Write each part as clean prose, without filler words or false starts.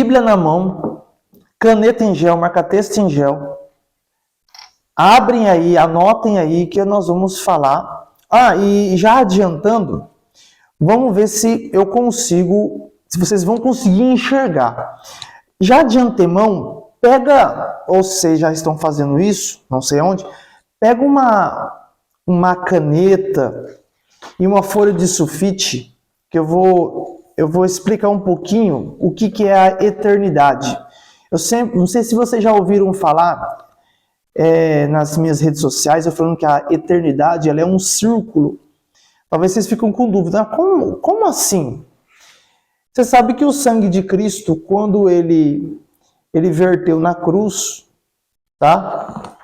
Bíblia na mão, caneta em gel, marca-texto em gel. Abrem aí, anotem aí que nós vamos falar. E já adiantando, vamos ver se eu consigo, se vocês vão conseguir enxergar. Já de antemão, pega, ou vocês já estão fazendo isso, não sei onde, pega uma caneta e uma folha de sulfite, que eu vou explicar um pouquinho o que é a eternidade. Não sei se vocês já ouviram falar nas minhas redes sociais, eu falando que a eternidade ela é um círculo. Talvez vocês fiquem com dúvida, como assim? Você sabe que o sangue de Cristo, quando ele verteu na cruz, tá?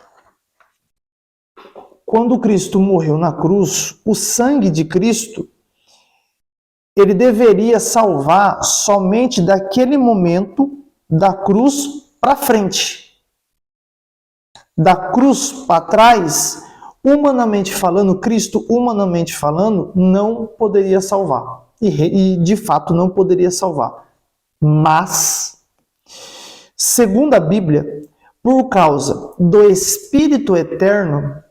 Quando Cristo morreu na cruz, o sangue de Cristo, ele deveria salvar somente daquele momento da cruz para frente. Da cruz para trás, humanamente falando, Cristo, humanamente falando, não poderia salvar. E de fato não poderia salvar. Mas, segundo a Bíblia, por causa do Espírito Eterno,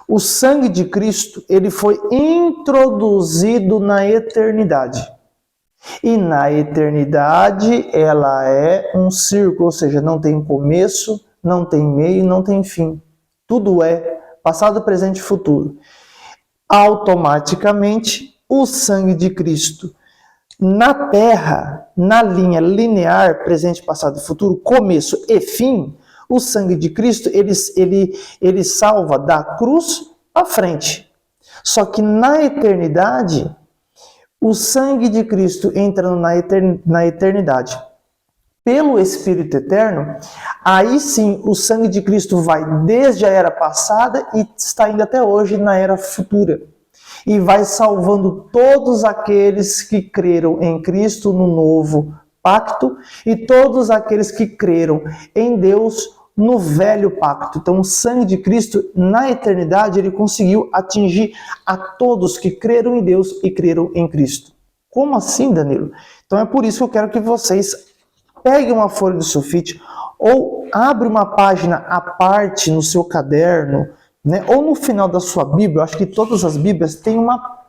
o sangue de Cristo ele foi introduzido na eternidade. E na eternidade ela é um círculo, ou seja, não tem começo, não tem meio, não tem fim. Tudo é passado, presente e futuro. Automaticamente, o sangue de Cristo na Terra, na linha linear, presente, passado e futuro, começo e fim, o sangue de Cristo, ele salva da cruz à frente. Só que na eternidade, o sangue de Cristo entrando na eternidade pelo Espírito Eterno, aí sim o sangue de Cristo vai desde a era passada e está indo até hoje na era futura. E vai salvando todos aqueles que creram em Cristo no novo pacto e todos aqueles que creram em Deus no velho pacto. Então o sangue de Cristo na eternidade ele conseguiu atingir a todos que creram em Deus e creram em Cristo. Como assim, Danilo? Então é por isso que eu quero que vocês peguem uma folha de sulfite ou abre uma página à parte no seu caderno, né? Ou no final da sua Bíblia. Eu acho que todas as Bíblias têm uma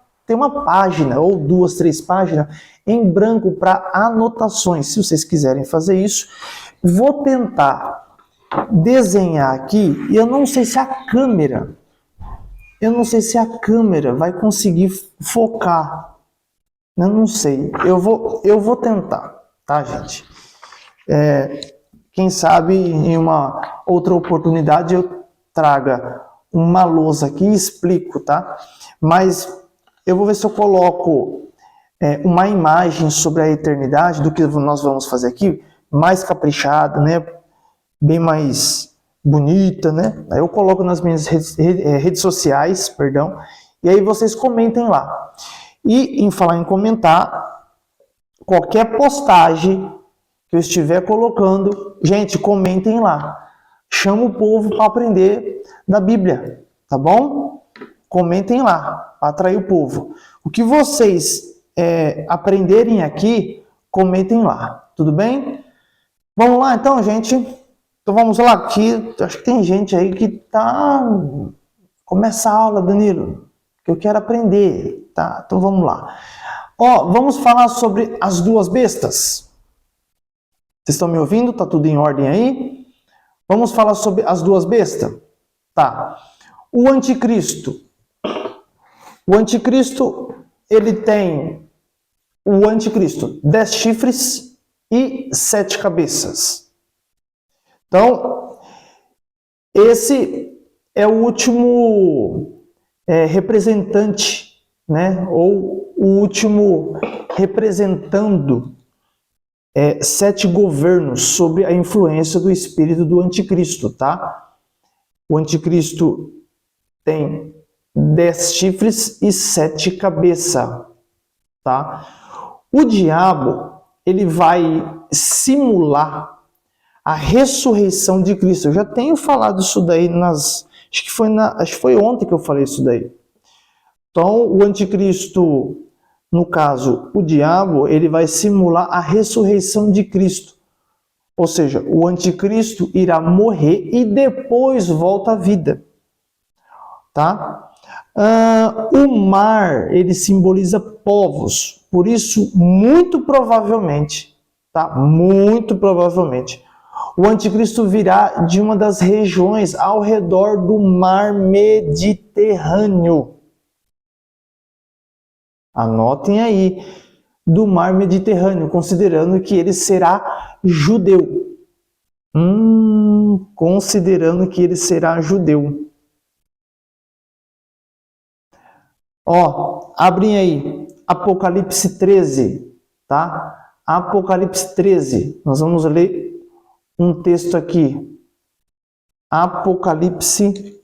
página ou 2, 3 páginas em branco para anotações. Se vocês quiserem fazer isso, vou tentar desenhar aqui e eu não sei se a câmera vai conseguir focar. Eu não sei. Eu vou tentar, tá, gente? Quem sabe em uma outra oportunidade eu traga uma lousa aqui e explico, tá? Mas eu vou ver se eu coloco uma imagem sobre a eternidade do que nós vamos fazer aqui, mais caprichada, né? Bem mais bonita, né? Aí eu coloco nas minhas redes sociais, perdão, e aí vocês comentem lá. E em falar em comentar, qualquer postagem que eu estiver colocando, gente, comentem lá. Chama o povo para aprender da Bíblia, tá bom? Comentem lá, para atrair o povo. O que vocês aprenderem aqui, comentem lá, tudo bem? Vamos lá então, gente? Então vamos lá, aqui, acho que tem gente aí que tá... Começa a aula, Danilo, que eu quero aprender, tá? Então vamos lá. Vamos falar sobre as duas bestas. Vocês estão me ouvindo? Tá tudo em ordem aí? Vamos falar sobre as duas bestas? Tá. O anticristo. O anticristo, ele tem... O anticristo, 10 chifres e 7 cabeças. Então, esse é o último representante, né? Ou o último representando 7 governos sobre a influência do espírito do anticristo, tá? O anticristo tem 10 chifres e 7 cabeças, tá? O diabo, ele vai simular a ressurreição de Cristo. Eu já tenho falado isso daí acho que foi ontem que eu falei isso daí. Então, o anticristo, no caso, o diabo, ele vai simular a ressurreição de Cristo. Ou seja, o anticristo irá morrer e depois volta à vida. Tá? O mar, ele simboliza povos. Por isso, muito provavelmente, tá? Muito provavelmente, o anticristo virá de uma das regiões ao redor do mar Mediterrâneo. Anotem aí, do mar Mediterrâneo, considerando que ele será judeu. Considerando que ele será judeu. Abrem aí, Apocalipse 13, tá? Apocalipse 13, nós vamos ler um texto aqui. Apocalipse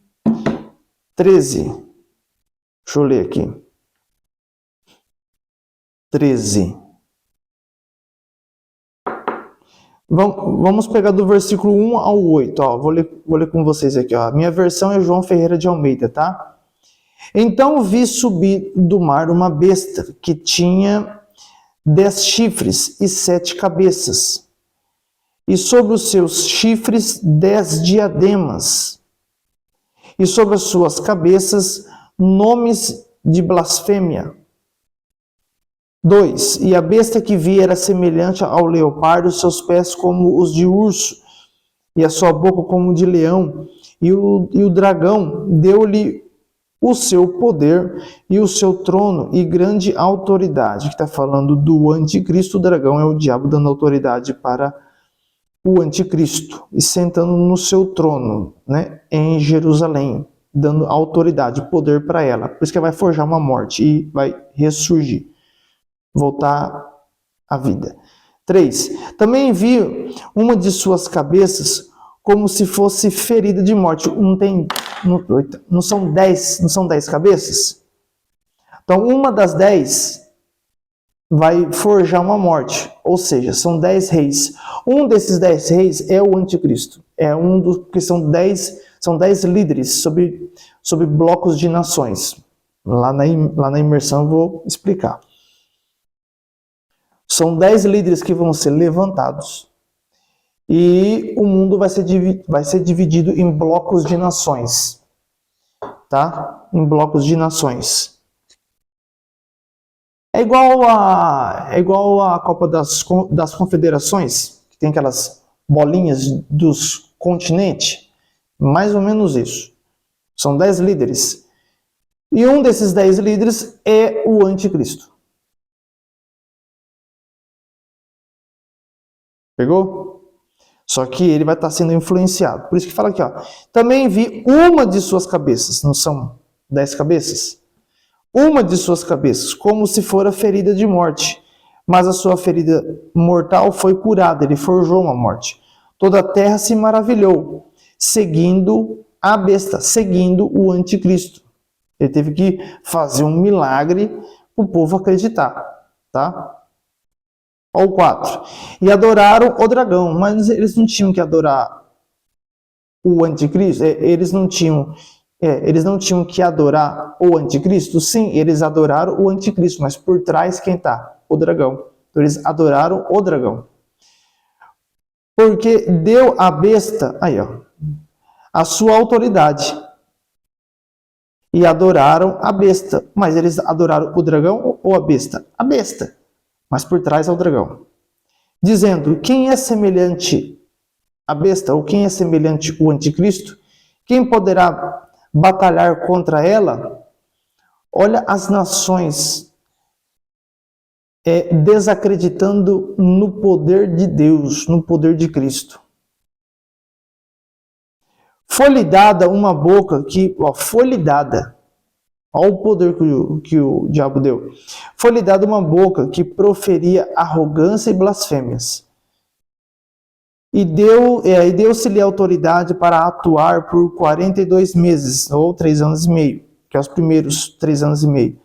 13. Deixa eu ler aqui. 13. Vamos pegar do versículo 1 ao 8. Vou ler com vocês aqui. A minha versão é João Ferreira de Almeida, tá? Então vi subir do mar uma besta que tinha 10 chifres e 7 cabeças, e sobre os seus chifres 10 diademas, e sobre as suas cabeças nomes de blasfêmia. 2. E a besta que vi era semelhante ao leopardo, seus pés como os de urso, e a sua boca como de leão. E o dragão deu-lhe o seu poder e o seu trono e grande autoridade. Que está falando do anticristo. O dragão é o diabo dando autoridade para o anticristo e sentando no seu trono, né, em Jerusalém, dando autoridade, poder para ela. Por isso que ela vai forjar uma morte e vai ressurgir, voltar à vida. 3. Também vi uma de suas cabeças como se fosse ferida de morte. Não são 10 cabeças? Então, uma das 10 vai forjar uma morte, ou seja, são 10 reis. Um desses 10 reis é o anticristo. Porque são 10 líderes sobre blocos de nações. Lá na imersão eu vou explicar. São 10 líderes que vão ser levantados e o mundo vai ser dividido em blocos de nações, tá? Em blocos de nações. É igual a Copa das Confederações, que tem aquelas bolinhas dos continentes, mais ou menos isso. São 10 líderes. E um desses 10 líderes é o anticristo. Pegou? Só que ele vai estar sendo influenciado. Por isso que fala aqui, também vi uma de suas cabeças, não são 10 cabeças? Uma de suas cabeças, como se fora ferida de morte. Mas a sua ferida mortal foi curada, ele forjou uma morte. Toda a terra se maravilhou, seguindo a besta, seguindo o anticristo. Ele teve que fazer um milagre para o povo acreditar, tá? Olha o 4. E adoraram o dragão, mas eles não tinham que adorar o anticristo? Eles não tinham que adorar o anticristo? Sim, eles adoraram o anticristo, mas por trás quem está? O dragão. Então eles adoraram o dragão. Porque deu à besta, a sua autoridade. E adoraram a besta. Mas eles adoraram o dragão ou a besta? A besta. Mas por trás é o dragão. Dizendo, quem é semelhante à besta, ou quem é semelhante ao anticristo? Quem poderá batalhar contra ela? Olha as nações desacreditando no poder de Deus, no poder de Cristo. Foi-lhe dada uma boca que... foi-lhe dada. Olha o poder que o diabo deu. Foi-lhe dada uma boca que proferia arrogância e blasfêmias. E deu-se-lhe autoridade para atuar por 42 meses, ou 3 anos e meio, que é os primeiros 3 anos e meio.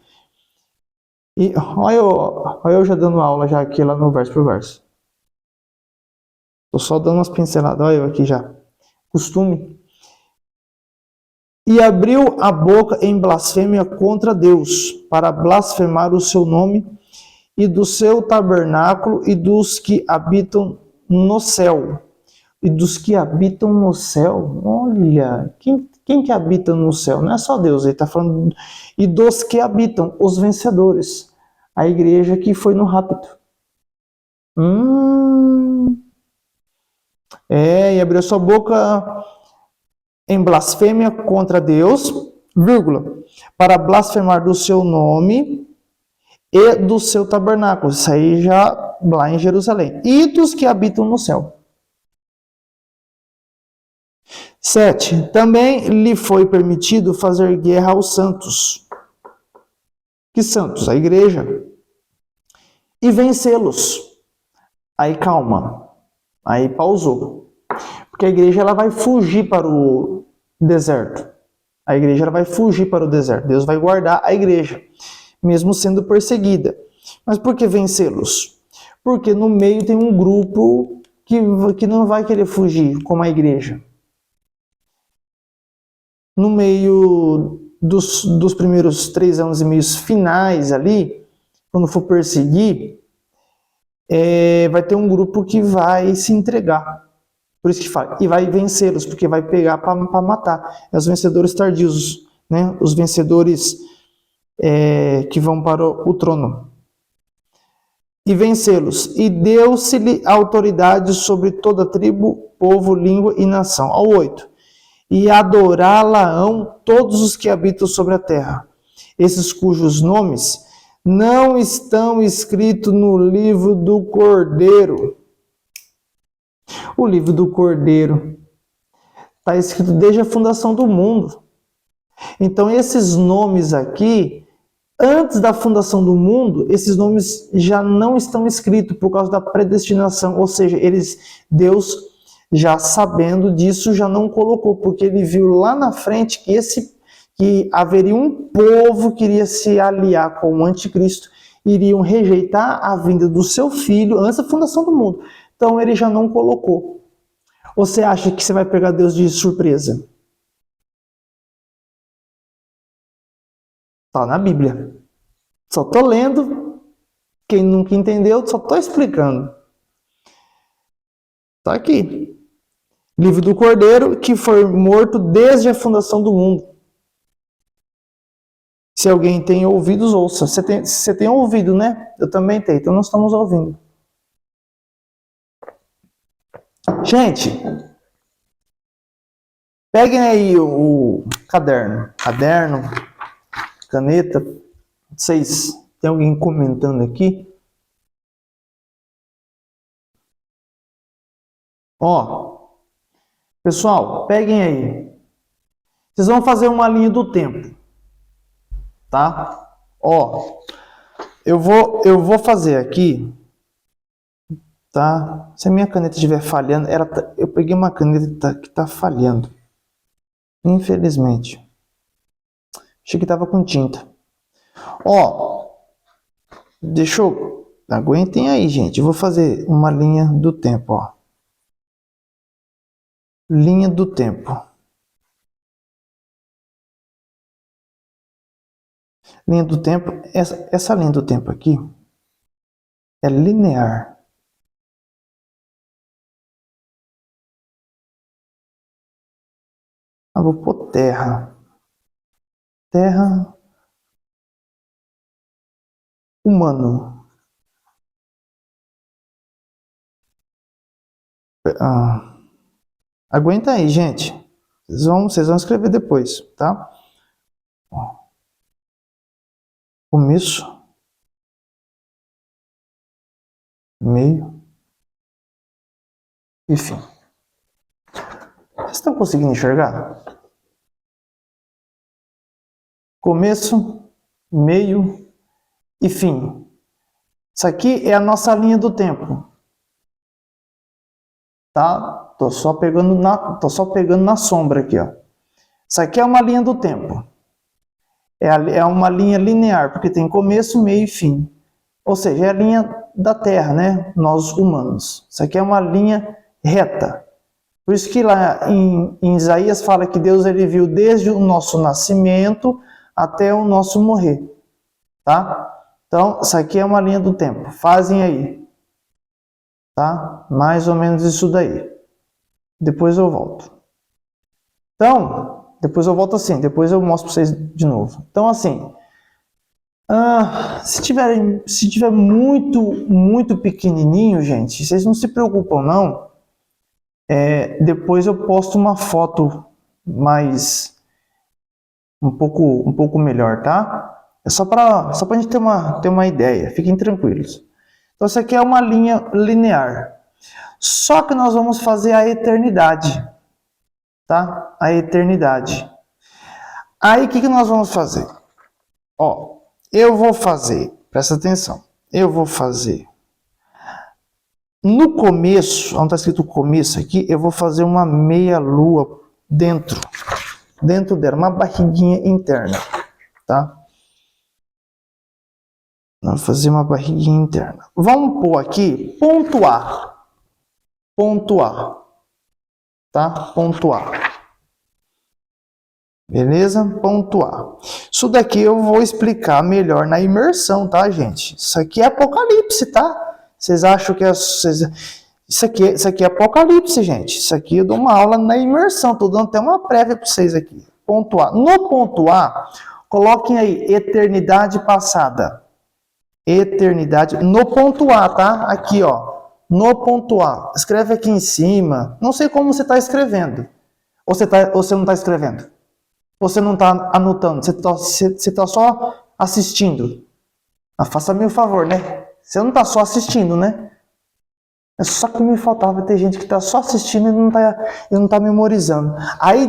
E olha eu já dando aula já aqui lá no verso por verso. Estou só dando umas pinceladas, olha eu aqui já. Costume. E abriu a boca em blasfêmia contra Deus, para blasfemar o seu nome e do seu tabernáculo e dos que habitam no céu. E dos que habitam no céu, olha, quem que habita no céu? Não é só Deus, ele está falando. E dos que habitam, os vencedores. A igreja que foi no rapto. E abriu sua boca em blasfêmia contra Deus, vírgula, para blasfemar do seu nome e do seu tabernáculo. Isso aí já lá em Jerusalém. E dos que habitam no céu. 7. Também lhe foi permitido fazer guerra aos santos. Que santos? A igreja. E vencê-los. Aí calma. Aí pausou. Porque a igreja ela vai fugir para o deserto. A igreja ela vai fugir para o deserto. Deus vai guardar a igreja, mesmo sendo perseguida. Mas por que vencê-los? Porque no meio tem um grupo que não vai querer fugir, como a igreja. No meio dos primeiros 3 anos e meio finais ali, quando for perseguir, vai ter um grupo que vai se entregar. Por isso que fala, e vai vencê-los, porque vai pegar para matar. É os vencedores tardios, né? Os vencedores que vão para o trono. E vencê-los. E deu-se-lhe autoridade sobre toda tribo, povo, língua e nação. Ao 8. E adorá-la-ão todos os que habitam sobre a terra. Esses cujos nomes não estão escritos no livro do Cordeiro. O livro do Cordeiro está escrito desde a fundação do mundo. Então, esses nomes aqui, antes da fundação do mundo, esses nomes já não estão escritos por causa da predestinação. Ou seja, Deus, já sabendo disso, já não colocou, porque ele viu lá na frente que haveria um povo que iria se aliar com o anticristo, iriam rejeitar a vinda do seu filho antes da fundação do mundo. Então ele já não colocou. Você acha que você vai pegar Deus de surpresa? Está na Bíblia. Só estou lendo. Quem nunca entendeu, só estou explicando. Está aqui. Livro do Cordeiro, que foi morto desde a fundação do mundo. Se alguém tem ouvidos, ouça. Você tem ouvido, né? Eu também tenho, então nós estamos ouvindo. Gente, peguem aí o caderno, caneta. Vocês tem alguém comentando aqui? Ó, pessoal, peguem aí. Vocês vão fazer uma linha do tempo, tá? Ó, eu vou fazer aqui. Tá? Se a minha caneta estiver falhando, eu peguei uma caneta que está falhando. Infelizmente. Achei que estava com tinta. Ó, aguentem aí, gente. Eu vou fazer uma linha do tempo, ó. Linha do tempo. Linha do tempo, essa linha do tempo aqui é linear. Eu vou pôr terra. Terra. Humano. Aguenta aí, gente. Vocês vão escrever depois, tá? Começo. Meio. E fim. Vocês estão conseguindo enxergar? Começo, meio e fim. Isso aqui é a nossa linha do tempo. Tá? Tô só pegando na sombra aqui, ó. Isso aqui é uma linha do tempo. É uma linha linear, porque tem começo, meio e fim. Ou seja, é a linha da Terra, né? Nós humanos. Isso aqui é uma linha reta. Por isso que lá em Isaías fala que Deus ele viu desde o nosso nascimento até o nosso morrer. Tá? Então, isso aqui é uma linha do tempo. Fazem aí. tá? Mais ou menos isso daí. Depois eu volto. Então, depois eu volto assim, depois eu mostro para vocês de novo. Então, assim, se tiver muito pequenininho, gente, vocês não se preocupam, não. Depois eu posto uma foto mais um pouco melhor, tá? É só para a gente ter uma ideia. Fiquem tranquilos. Então, isso aqui é uma linha linear. Só que nós vamos fazer a eternidade, tá? A eternidade. Aí, o que nós vamos fazer? Ó, eu vou fazer, presta atenção, eu vou fazer, no começo, onde está escrito começo aqui, eu vou fazer uma meia lua dentro dela, uma barriguinha interna, tá? Vamos fazer uma barriguinha interna. Vamos pôr aqui, ponto A, tá? Ponto A. Beleza? Ponto A. Isso daqui eu vou explicar melhor na imersão, tá, gente? Isso aqui é Apocalipse, tá? Vocês acham que é... Isso aqui é Apocalipse, gente. Isso aqui eu dou uma aula na imersão. Estou dando até uma prévia para vocês aqui. Ponto A. No ponto A, coloquem aí eternidade passada. Eternidade. No ponto A, tá? Aqui, ó. No ponto A. Escreve aqui em cima. Não sei como você está escrevendo. Ou você não está escrevendo? Você não está anotando? Você tá só assistindo? Faça-me o favor, né? Você não está só assistindo, né? É só que me faltava ter gente que está só assistindo e não tá memorizando. Aí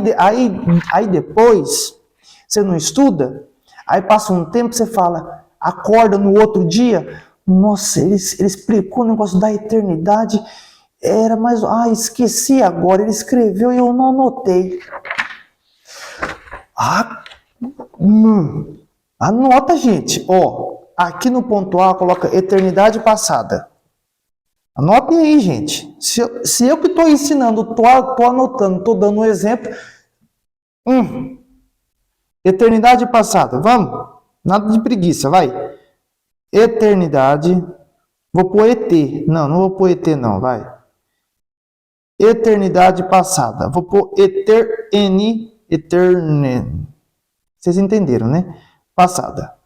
depois, você não estuda, aí passa um tempo, você fala, acorda no outro dia, nossa, ele explicou o negócio da eternidade, era mais... esqueci agora, ele escreveu e eu não anotei. Anota, gente. Ó, aqui no ponto A, coloca eternidade passada. Anotem aí, gente. Se eu que estou ensinando, estou anotando, estou dando um exemplo. Eternidade passada. Vamos? Nada de preguiça, vai. Eternidade. Vou pôr ET. Não vou pôr ET, não, vai. Eternidade passada. Vou pôr eterne. Vocês entenderam, né? Passada.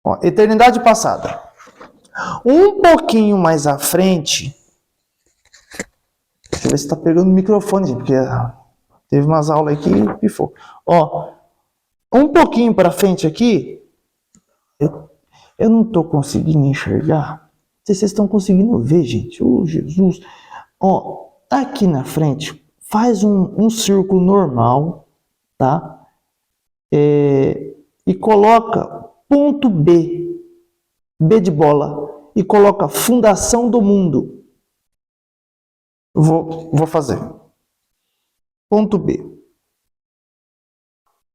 Ó, eternidade passada. Um pouquinho mais à frente. Deixa eu ver se está pegando o microfone, gente, porque teve umas aulas aí que pifou. Ó, um pouquinho para frente aqui. Eu não estou conseguindo enxergar. Não sei se vocês estão conseguindo ver, gente. Oh, Jesus. Ó, aqui na frente, faz um círculo normal, tá? E coloca ponto B. B de bola. E coloca fundação do mundo. Vou fazer. Ponto B.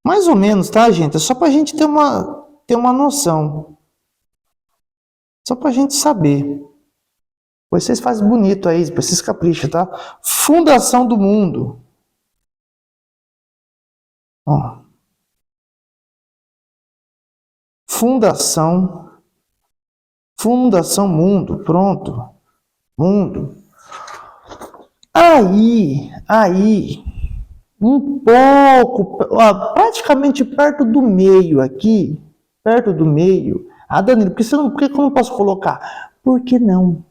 Mais ou menos, tá, gente? É só pra gente ter uma noção. Só pra gente saber. Depois vocês fazem bonito aí, depois vocês capricham, tá? Fundação do mundo. Ó. Fundação mundo, pronto. Mundo. Aí, um pouco, ó, praticamente perto do meio aqui, perto do meio. Danilo, por que eu não posso colocar? Por que não?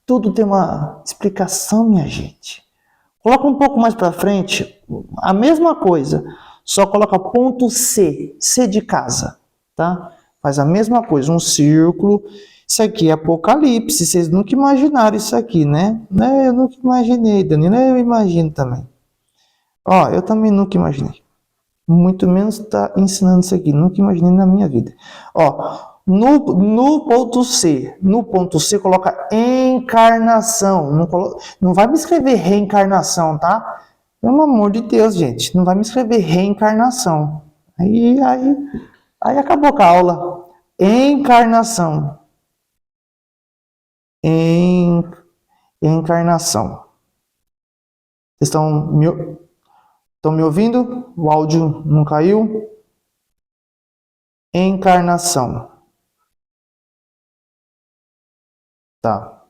Tudo tem uma explicação, minha gente. Coloca um pouco mais para frente, a mesma coisa, só coloca ponto C, C de casa, tá? Faz a mesma coisa, um círculo. Isso aqui é Apocalipse, vocês nunca imaginaram isso aqui, né? Eu nunca imaginei, Danilo, eu imagino também. Ó, eu também nunca imaginei. Muito menos tá ensinando isso aqui, nunca imaginei na minha vida. Ó, no ponto C coloca encarnação. Não vai me escrever reencarnação, tá? Pelo amor de Deus, gente, não vai me escrever reencarnação. Aí acabou com a aula. Encarnação. Encarnação. Vocês estão me ouvindo? O áudio não caiu? Encarnação. Tá.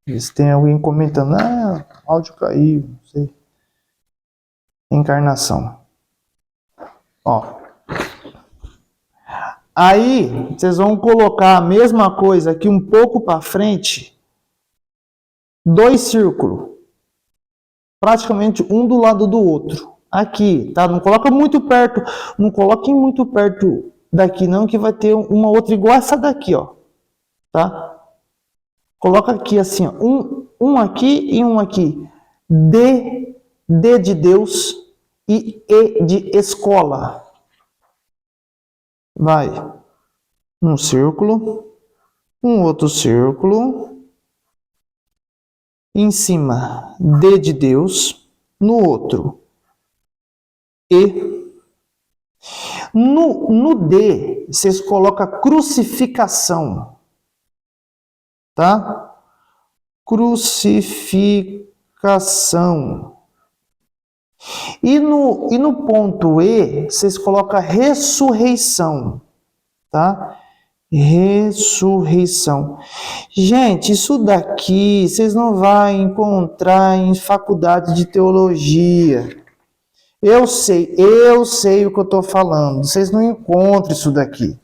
Se tem alguém comentando, áudio caiu, não sei. Encarnação. Ó. Aí, vocês vão colocar a mesma coisa aqui um pouco para frente. 2 círculos. Praticamente um do lado do outro. Aqui, tá? Não coloca muito perto, não coloquem muito perto daqui não, que vai ter uma outra igual essa daqui, ó. Tá? Coloca aqui assim, ó, um aqui e um aqui. D de Deus e E de escola. Vai. Um círculo, um outro círculo. Em cima, D de Deus. No outro, E. No D, vocês colocam crucificação. Tá? Crucificação. E no ponto E, vocês colocam ressurreição. Tá? Ressurreição. Gente, isso daqui vocês não vão encontrar em faculdade de teologia. Eu sei o que eu estou falando. Vocês não encontram isso daqui.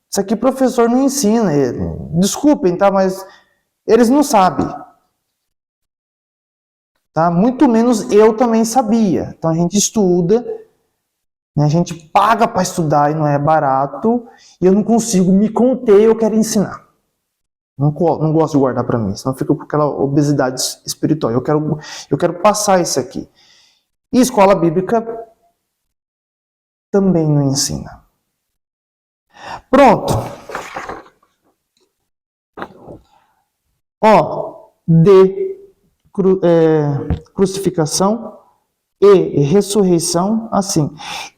Isso aqui o professor não ensina. Desculpem, tá? Mas eles não sabem. Tá? Muito menos eu também sabia. Então a gente estuda, né? A gente paga para estudar e não é barato. E eu não consigo me conter, eu quero ensinar. Não gosto de guardar para mim, senão eu fico com aquela obesidade espiritual. Eu quero passar isso aqui. E escola bíblica também não ensina. Pronto. Ó, D, crucificação, E, ressurreição, assim.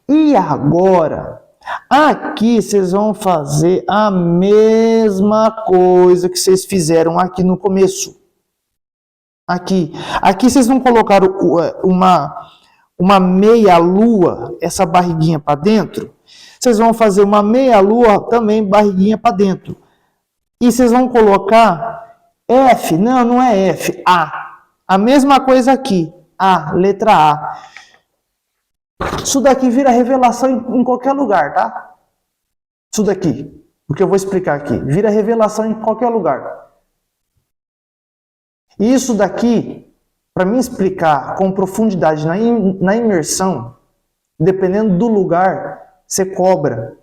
E agora, aqui vocês vão fazer a mesma coisa que vocês fizeram aqui no começo. Aqui vocês vão colocar uma meia lua, essa barriguinha para dentro. Vocês vão fazer uma meia lua também, barriguinha para dentro. E vocês vão colocar F, não é F, A. A mesma coisa aqui, A, letra A. Isso daqui vira revelação em qualquer lugar, tá? Isso daqui, porque eu vou explicar aqui, vira revelação em qualquer lugar. E isso daqui, para mim explicar com profundidade na imersão, dependendo do lugar, você cobra.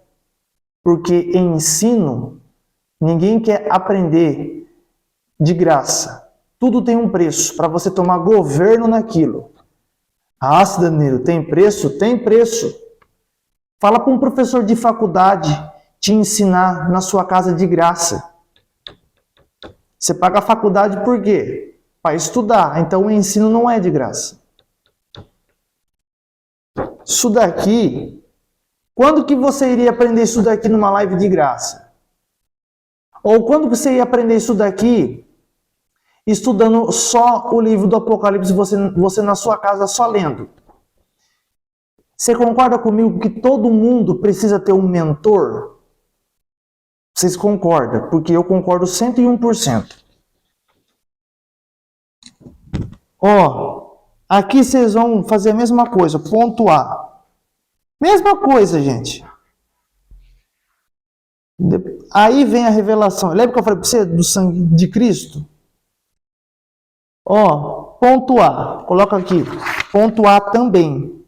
Porque em ensino, ninguém quer aprender de graça. Tudo tem um preço para você tomar governo naquilo. Ah, Danilo, tem preço? Tem preço. Fala para um professor de faculdade te ensinar na sua casa de graça. Você paga a faculdade por quê? Para estudar. Então o ensino não é de graça. Isso daqui, quando que você iria aprender isso daqui numa live de graça? Ou quando que você ia aprender isso daqui estudando só o livro do Apocalipse, você na sua casa só lendo? Você concorda comigo que todo mundo precisa ter um mentor? Vocês concordam? Porque eu concordo 101%. Ó, aqui vocês vão fazer a mesma coisa, ponto A. Mesma coisa, gente. Aí vem a revelação. Lembra que eu falei para você do sangue de Cristo? Ó, ponto A. Coloca aqui. Ponto A também.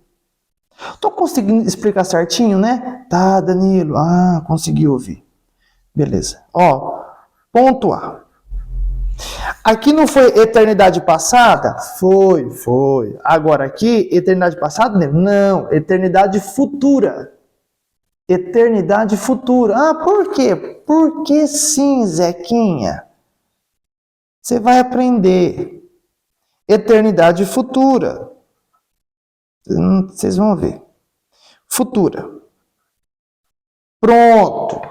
Tô conseguindo explicar certinho, né? Tá, Danilo. Ah, consegui ouvir. Beleza. Ó, ponto A. Aqui não foi eternidade passada? Foi. Agora aqui, eternidade passada? Não, eternidade futura. Eternidade futura. Ah, por quê? Porque sim, Zequinha. Você vai aprender. Eternidade futura. Vocês vão ver. Futura. Pronto.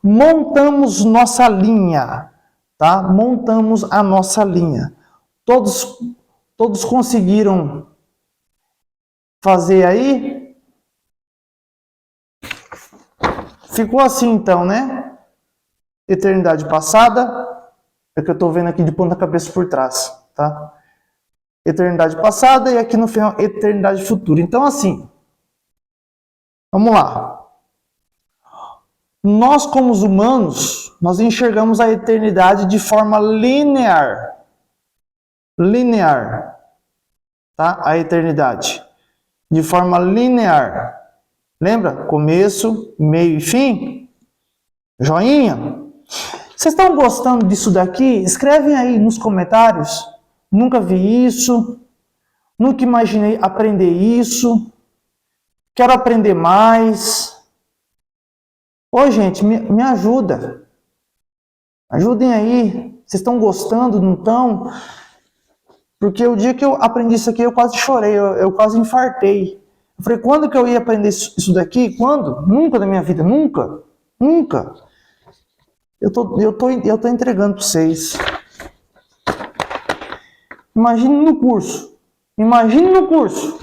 Montamos nossa linha, tá? Montamos a nossa linha. Todos conseguiram fazer aí? ficou assim então, né? Eternidade passada, é que eu estou vendo aqui de ponta cabeça por trás, tá? Eternidade passada e aqui no final, eternidade futura. Então, assim, vamos lá. Nós, como os humanos, nós enxergamos a eternidade de forma linear. Linear, tá? A eternidade. De forma linear. Lembra? Começo, meio e fim? Joinha? Vocês estão gostando disso daqui? Escrevem aí nos comentários. Nunca vi isso. Nunca imaginei aprender isso. Quero aprender mais. Ô, gente, me ajuda. Ajudem aí. Vocês estão gostando, não estão? Porque o dia que eu aprendi isso aqui, eu quase chorei. Eu quase infartei. Eu falei, quando que eu ia aprender isso daqui? Quando? Nunca na minha vida. Nunca. Nunca. Eu tô entregando para vocês. Imagine no curso. Imagine no curso.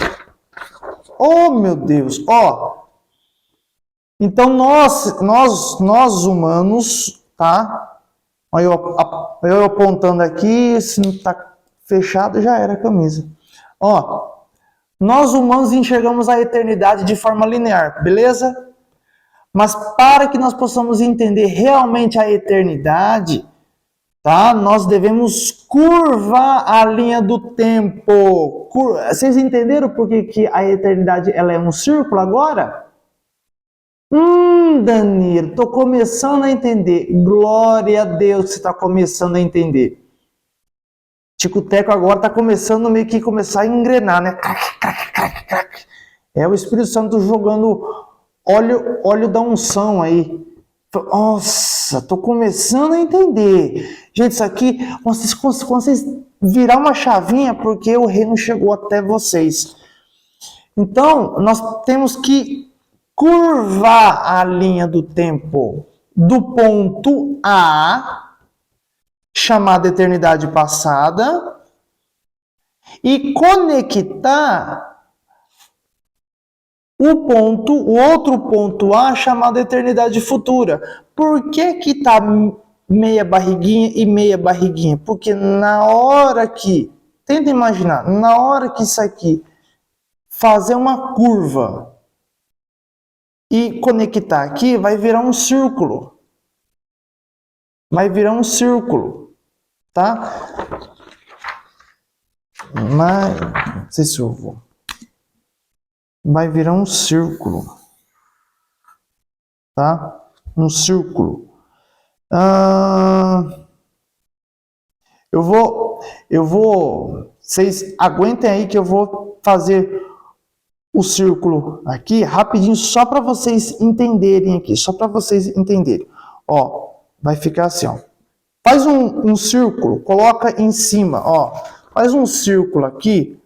Oh, meu Deus. Ó. Então, nós humanos, tá? Olha eu apontando aqui, se não tá fechado, já era a camisa. Ó, nós humanos enxergamos a eternidade de forma linear, beleza? Mas para que nós possamos entender realmente a eternidade, tá? Nós devemos curvar a linha do tempo. Vocês entenderam por que a eternidade ela é um círculo agora? Danilo, estou começando a entender. Glória a Deus que você está começando a entender. Tico-teco agora está começando meio que começar a engrenar, né? É o Espírito Santo jogando óleo da unção aí. Nossa, estou começando a entender. Gente, isso aqui, quando vocês virar uma chavinha, porque o reino chegou até vocês. Então, nós temos que curvar a linha do tempo do ponto A, chamada eternidade passada, e conectar o outro ponto A, chamado eternidade futura. Por que que tá meia barriguinha e meia barriguinha? Porque na hora que, tenta imaginar, na hora que isso aqui fazer uma curva e conectar aqui, vai virar um círculo. Vai virar um círculo, tá? Mas, não sei se eu vou. Vai virar um círculo, tá? Um círculo. Eu vou. Vocês aguentem aí que eu vou fazer o círculo aqui rapidinho, só para vocês entenderem aqui, só para vocês entenderem. Ó, vai ficar assim, ó. Faz um círculo, coloca em cima, ó. Faz um círculo aqui,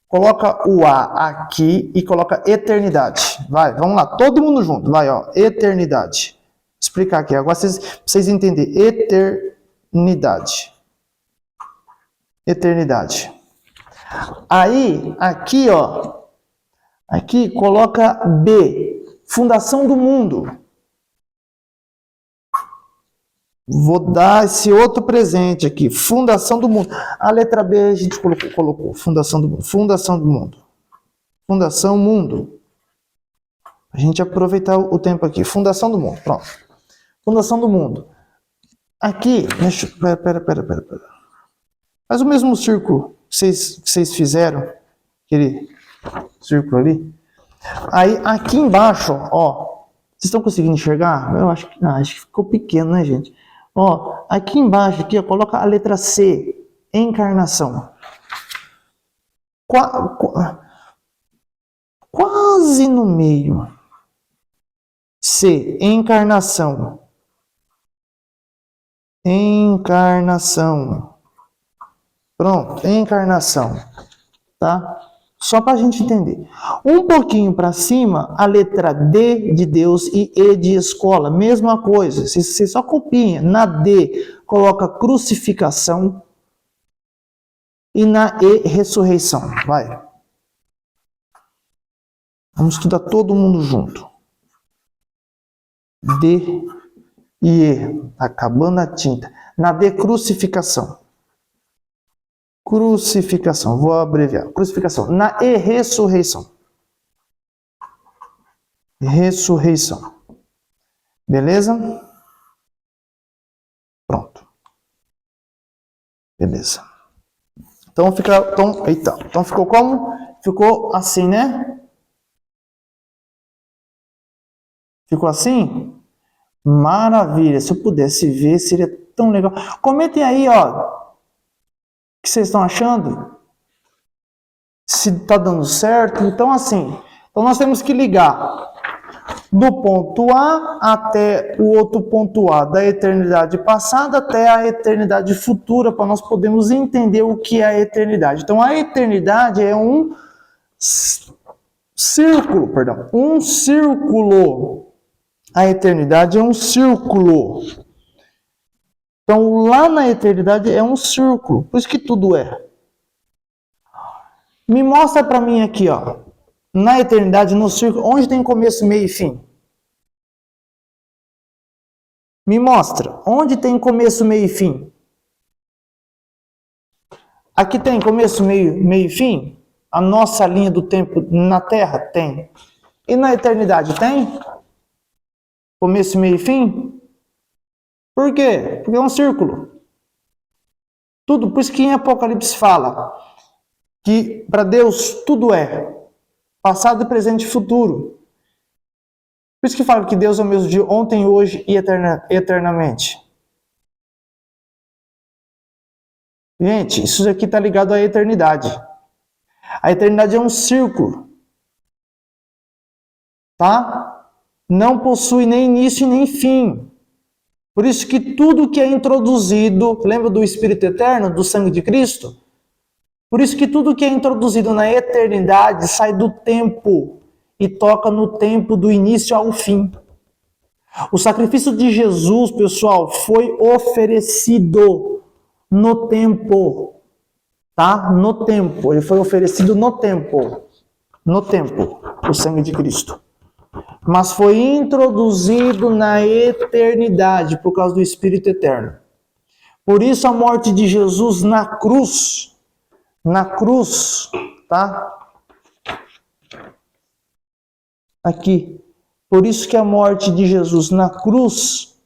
coloca o A aqui e coloca eternidade. Vai, vamos lá, todo mundo junto, vai, ó, eternidade. Vou explicar aqui, agora vocês entenderem. Eternidade. Eternidade. Aí, aqui, ó. Aqui coloca B, fundação do mundo. Vou dar esse outro presente aqui, fundação do mundo. A letra B a gente colocou fundação do mundo. Fundação do mundo. Fundação mundo. A gente aproveitar o tempo aqui. Fundação do mundo, pronto. Fundação do mundo. Aqui, pera. Faz o mesmo círculo que vocês fizeram, aquele círculo ali. Aí aqui embaixo, ó, vocês estão conseguindo enxergar? Eu acho que ficou pequeno, né, gente? Ó, aqui embaixo, aqui, ó, coloca a letra C, encarnação. Quase no meio. C, encarnação. Encarnação. Pronto, encarnação. Tá? Só para a gente entender. Um pouquinho para cima, a letra D de Deus e E de escola. Mesma coisa. Você só copia. Na D, coloca crucificação. E na E, ressurreição. Vai. Vamos estudar todo mundo junto. D e E. Tá acabando a tinta. Na D, crucificação. Crucificação. Vou abreviar. Crucificação. Na E, ressurreição. Ressurreição. Beleza? Pronto. Beleza. Então ficou como? Ficou assim, né? Ficou assim? Maravilha. Se eu pudesse ver, seria tão legal. Comentem aí, ó, o que vocês estão achando? Se tá dando certo. Então, assim, nós temos que ligar do ponto A até o outro ponto A, da eternidade passada até a eternidade futura, para nós podermos entender o que é a eternidade. Então, a eternidade é um círculo, perdão, um círculo. A eternidade é um círculo. Então, lá na eternidade é um círculo. Por isso que tudo é. Me mostra para mim aqui, ó. Na eternidade, no círculo, onde tem começo, meio e fim? Me mostra. Onde tem começo, meio e fim? Aqui tem começo, meio e fim? A nossa linha do tempo na Terra? Tem. E na eternidade tem? Começo, meio e fim? Por quê? Porque é um círculo. Tudo, por isso que em Apocalipse fala que para Deus tudo é passado, presente e futuro. Por isso que fala que Deus é o mesmo de ontem, hoje e eternamente. Gente, isso aqui está ligado à eternidade. A eternidade é um círculo. Tá? Não possui nem início e nem fim. Por isso que tudo que é introduzido, lembra do Espírito Eterno, do sangue de Cristo? Por isso que tudo que é introduzido na eternidade sai do tempo e toca no tempo do início ao fim. O sacrifício de Jesus, pessoal, foi oferecido no tempo. Tá? No tempo. Ele foi oferecido no tempo. No tempo. O sangue de Cristo. Mas foi introduzido na eternidade por causa do Espírito Eterno. Por isso a morte de Jesus na cruz, tá? Aqui. Por isso que a morte de Jesus na cruz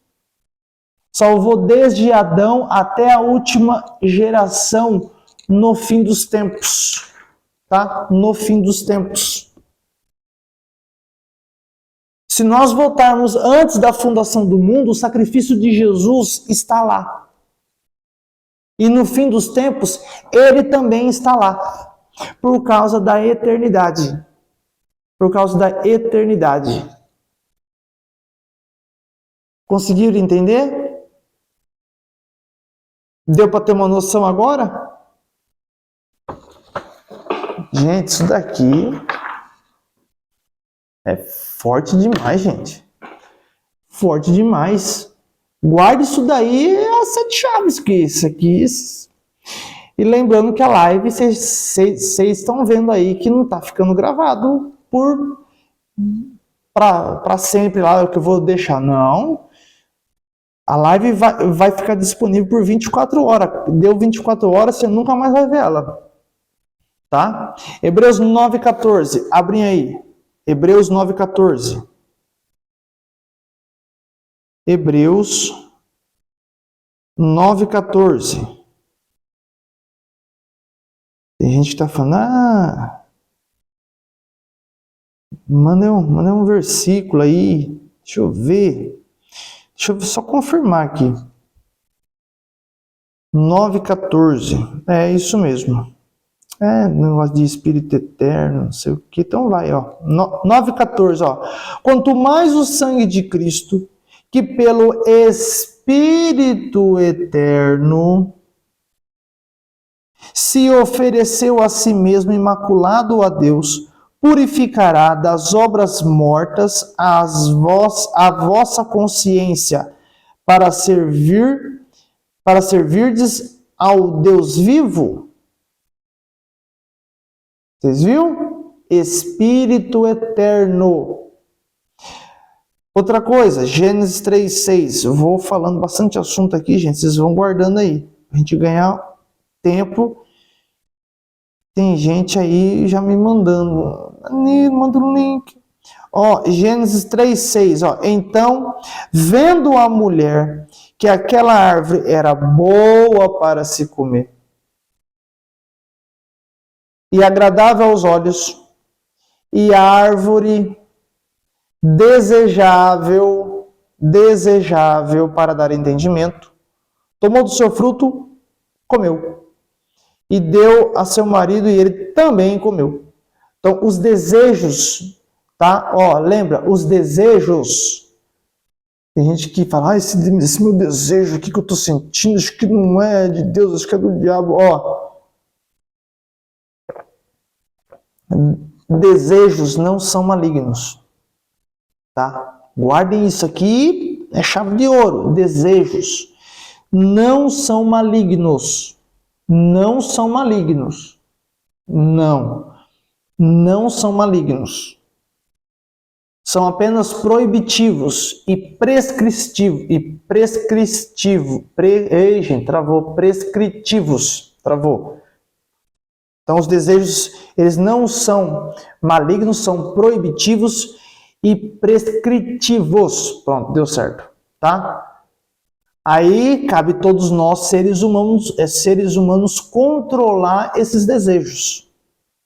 salvou desde Adão até a última geração no fim dos tempos, tá? No fim dos tempos. Se nós voltarmos antes da fundação do mundo, o sacrifício de Jesus está lá. E no fim dos tempos, ele também está lá. Por causa da eternidade. Por causa da eternidade. Conseguiram entender? Deu para ter uma noção agora? Gente, isso daqui é forte demais, gente. Forte demais. Guarde isso daí a 7 chaves, que isso aqui. E lembrando que a live, vocês estão vendo aí que não está ficando gravado para sempre lá, o que eu vou deixar. Não. A live vai ficar disponível por 24 horas. Deu 24 horas, você nunca mais vai ver ela. Tá? Hebreus 9,14. Abrem aí. Hebreus 9,14. Hebreus 9,14. Tem gente que está falando, manda um versículo aí. Deixa eu ver. Deixa eu só confirmar aqui. 9,14. É isso mesmo. Negócio de Espírito Eterno, não sei o que. Então vai, ó. 9,14, ó. Quanto mais o sangue de Cristo, que pelo Espírito Eterno se ofereceu a si mesmo imaculado a Deus, purificará das obras mortas a vossa consciência para servirdes ao Deus vivo. Vocês viram? Espírito Eterno. Outra coisa, Gênesis 3:6. Eu vou falando bastante assunto aqui, gente. Vocês vão guardando aí. A gente ganhar tempo. Tem gente aí já me mandando. Manda o link. Gênesis 3:6. Então, vendo a mulher que aquela árvore era boa para se comer e agradável aos olhos, e a árvore desejável para dar entendimento, tomou do seu fruto, comeu, e deu a seu marido, e ele também comeu. Então, os desejos, tá? Lembra, os desejos. Tem gente que fala, esse meu desejo aqui que eu estou sentindo, acho que não é de Deus, acho que é do diabo. Desejos não são malignos, tá? Guardem isso aqui, é chave de ouro. Desejos não são malignos. Não são malignos. Não são malignos. São apenas proibitivos e prescritivos. Travou. Então, os desejos, eles não são malignos, são proibitivos e prescritivos. Pronto, deu certo, tá? Aí, cabe todos nós, seres humanos, controlar esses desejos,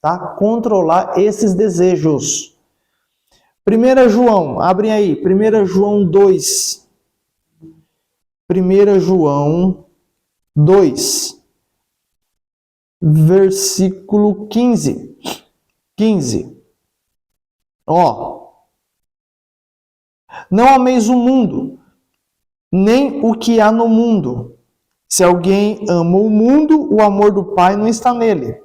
tá? Controlar esses desejos. 1 João, abrem aí, 1 João 2. 1 João 2. Versículo 15. 15. Não ameis o mundo, nem o que há no mundo. Se alguém ama o mundo, o amor do Pai não está nele.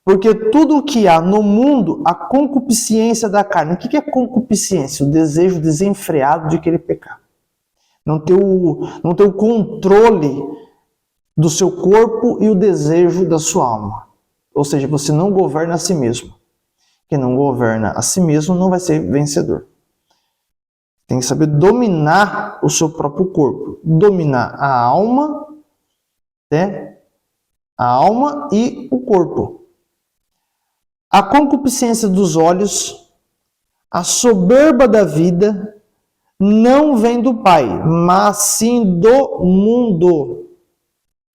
Porque tudo o que há no mundo, a concupiscência da carne. O que é concupiscência? O desejo desenfreado de querer pecar. Não ter o controle do seu corpo e o desejo da sua alma. Ou seja, você não governa a si mesmo. Quem não governa a si mesmo não vai ser vencedor. Tem que saber dominar o seu próprio corpo. Dominar a alma, né? A alma e o corpo. A concupiscência dos olhos, a soberba da vida, não vem do Pai, mas sim do mundo.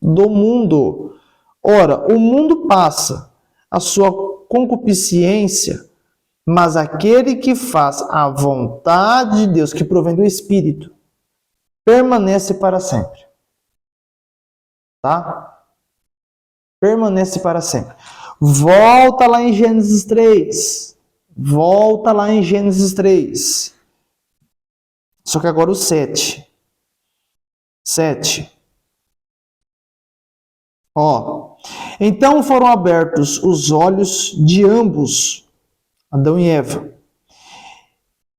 Do mundo. Ora, o mundo passa, a sua concupiscência, mas aquele que faz a vontade de Deus, que provém do Espírito, permanece para sempre. Tá? Permanece para sempre. Volta lá em Gênesis 3. Volta lá em Gênesis 3. Só que agora o 7. 7. Então foram abertos os olhos de ambos, Adão e Eva,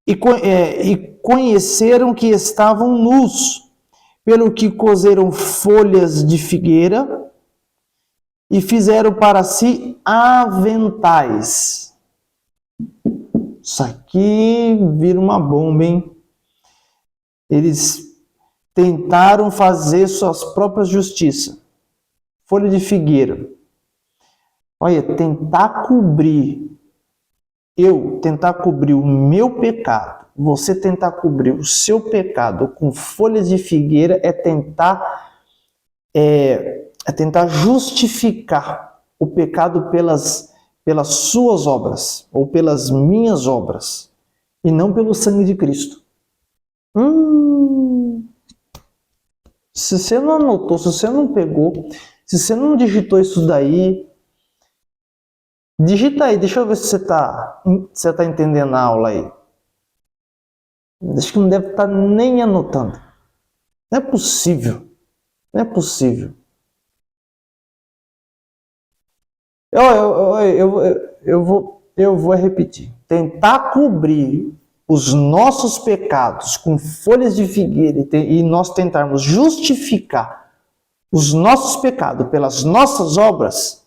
e conheceram que estavam nus, pelo que coseram folhas de figueira e fizeram para si aventais. Isso aqui vira uma bomba, hein? Eles tentaram fazer suas próprias justiças. Folha de figueira. Olha, tentar cobrir o meu pecado, você tentar cobrir o seu pecado com folhas de figueira é tentar justificar o pecado pelas suas obras ou pelas minhas obras e não pelo sangue de Cristo. Se você não anotou, se você não pegou, se você não digitou isso daí, digita aí, deixa eu ver se você está entendendo a aula aí. Acho que não deve estar nem anotando. Não é possível. Não é possível. Eu vou repetir. Tentar cobrir os nossos pecados com folhas de figueira e nós tentarmos justificar os nossos pecados pelas nossas obras,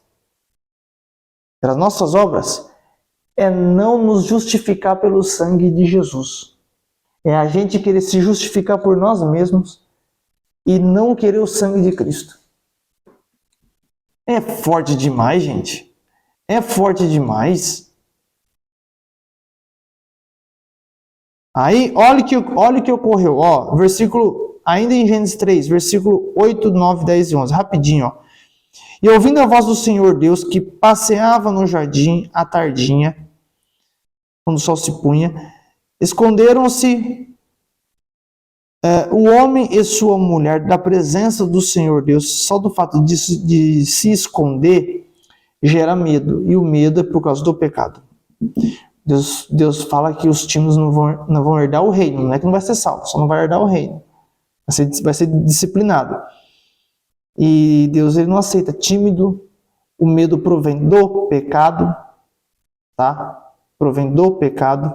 é não nos justificar pelo sangue de Jesus. É a gente querer se justificar por nós mesmos e não querer o sangue de Cristo. É forte demais, gente. É forte demais. Aí, olha o que ocorreu. Ó, versículo, ainda em Gênesis 3, versículo 8, 9, 10 e 11. Rapidinho, ó. E ouvindo a voz do Senhor Deus, que passeava no jardim à tardinha, quando o sol se punha, esconderam-se o homem e sua mulher da presença do Senhor Deus. Só do fato de se esconder gera medo, e o medo é por causa do pecado. Deus fala que os tímidos não vão herdar o reino, não é que não vai ser salvo, só não vai herdar o reino. Vai ser disciplinado. E Deus ele não aceita tímido, o medo provém do pecado, tá? Provém do pecado.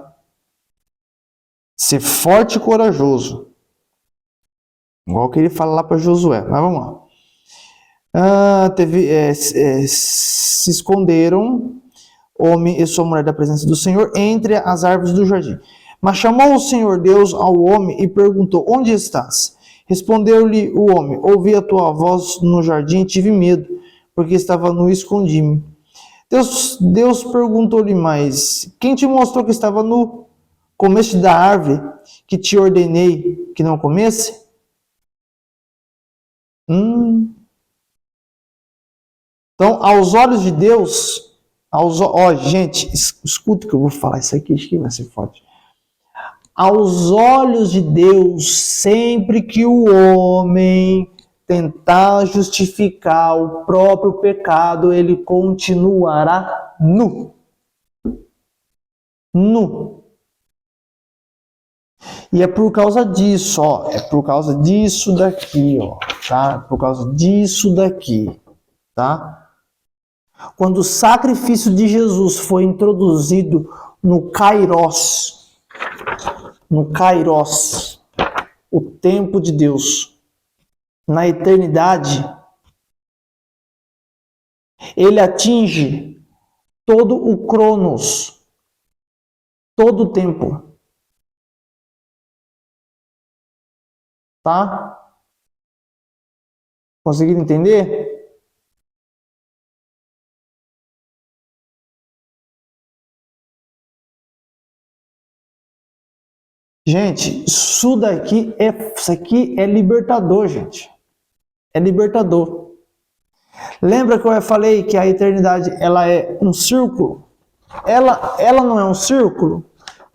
Ser forte e corajoso. Igual que ele fala lá para Josué. Mas vamos lá. Se esconderam, homem e sua mulher da presença do Senhor, entre as árvores do jardim. Mas chamou o Senhor Deus ao homem e perguntou: onde estás? Respondeu-lhe o homem: ouvi a tua voz no jardim e tive medo, porque estava nu e escondi-me. Deus perguntou-lhe mais: quem te mostrou que estava nu? Comeste da árvore que te ordenei que não comesse? Então, aos olhos de Deus, gente, escuta o que eu vou falar, isso aqui acho que vai ser forte. Aos olhos de Deus, sempre que o homem tentar justificar o próprio pecado, ele continuará nu. Nu. E é por causa disso, ó, é por causa disso daqui, ó, tá? Por causa disso daqui, tá? Quando o sacrifício de Jesus foi introduzido no Kairos, o tempo de Deus, na eternidade, ele atinge todo o Cronos, todo o tempo. Tá? Conseguiram entender? Gente, isso aqui é libertador, gente. É libertador. Lembra que eu falei que a eternidade ela é um círculo? Ela não é um círculo?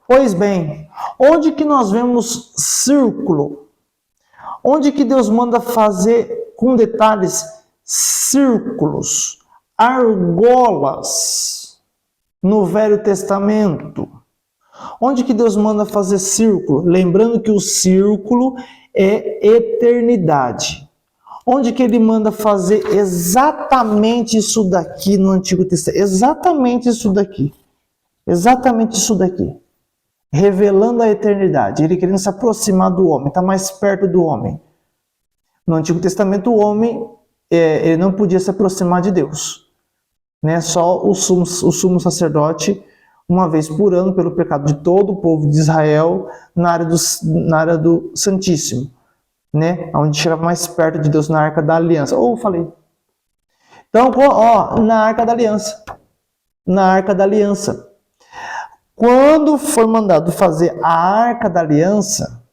Pois bem, onde que nós vemos círculo? Onde que Deus manda fazer, com detalhes, círculos, argolas no Velho Testamento? Onde que Deus manda fazer círculo? Lembrando que o círculo é eternidade. Onde que ele manda fazer exatamente isso daqui no Antigo Testamento? Exatamente isso daqui. Exatamente isso daqui. Revelando a eternidade. Ele querendo se aproximar do homem, está mais perto do homem. No Antigo Testamento, o homem ele não podia se aproximar de Deus. Né? Só o sumo sacerdote, uma vez por ano, pelo pecado de todo o povo de Israel, na área do Santíssimo. Né? Onde chegava mais perto de Deus, na Arca da Aliança. Falei. Então, na Arca da Aliança. Na Arca da Aliança. Quando foi mandado fazer a Arca da Aliança,